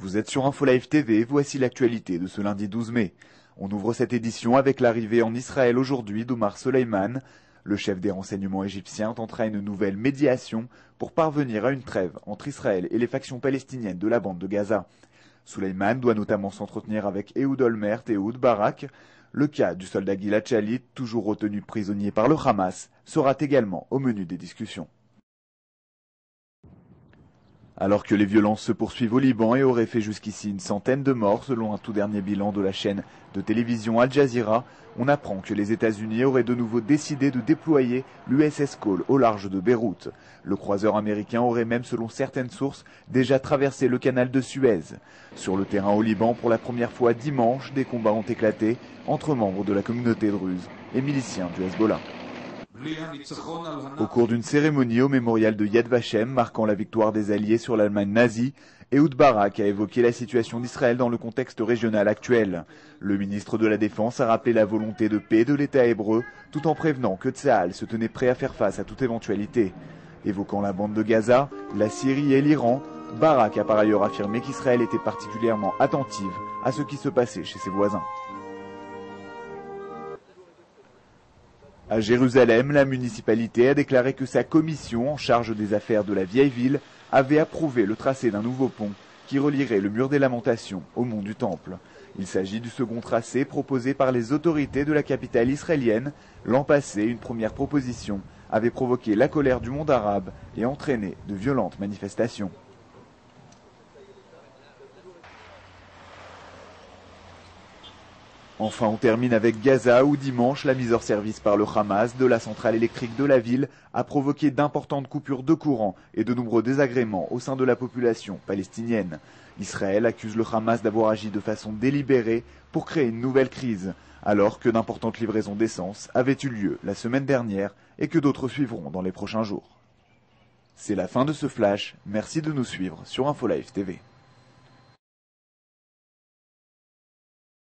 Vous êtes sur InfoLive TV, voici l'actualité de ce lundi 12 mai. On ouvre cette édition avec l'arrivée en Israël aujourd'hui d'Omar Soleiman. Le chef des renseignements égyptiens tentera une nouvelle médiation pour parvenir à une trêve entre Israël et les factions palestiniennes de la bande de Gaza. Soleiman doit notamment s'entretenir avec Ehud Olmert et Ehud Barak. Le cas du soldat Gilad Shalit, toujours retenu prisonnier par le Hamas, sera également au menu des discussions. Alors que les violences se poursuivent au Liban et auraient fait jusqu'ici une centaine de morts selon un tout dernier bilan de la chaîne de télévision Al Jazeera, on apprend que les États-Unis auraient de nouveau décidé de déployer l'USS Cole au large de Beyrouth. Le croiseur américain aurait même, selon certaines sources, déjà traversé le canal de Suez. Sur le terrain au Liban, pour la première fois dimanche, des combats ont éclaté entre membres de la communauté druze et miliciens du Hezbollah. Au cours d'une cérémonie au mémorial de Yad Vashem marquant la victoire des Alliés sur l'Allemagne nazie, Ehud Barak a évoqué la situation d'Israël dans le contexte régional actuel. Le ministre de la Défense a rappelé la volonté de paix de l'État hébreu, tout en prévenant que Tsahal se tenait prêt à faire face à toute éventualité. Évoquant la bande de Gaza, la Syrie et l'Iran, Barak a par ailleurs affirmé qu'Israël était particulièrement attentive à ce qui se passait chez ses voisins. À Jérusalem, la municipalité a déclaré que sa commission en charge des affaires de la vieille ville avait approuvé le tracé d'un nouveau pont qui relierait le mur des Lamentations au mont du Temple. Il s'agit du second tracé proposé par les autorités de la capitale israélienne. L'an passé, une première proposition avait provoqué la colère du monde arabe et entraîné de violentes manifestations. Enfin, on termine avec Gaza où dimanche, la mise hors service par le Hamas de la centrale électrique de la ville a provoqué d'importantes coupures de courant et de nombreux désagréments au sein de la population palestinienne. Israël accuse le Hamas d'avoir agi de façon délibérée pour créer une nouvelle crise, alors que d'importantes livraisons d'essence avaient eu lieu la semaine dernière et que d'autres suivront dans les prochains jours. C'est la fin de ce flash, merci de nous suivre sur InfoLive TV.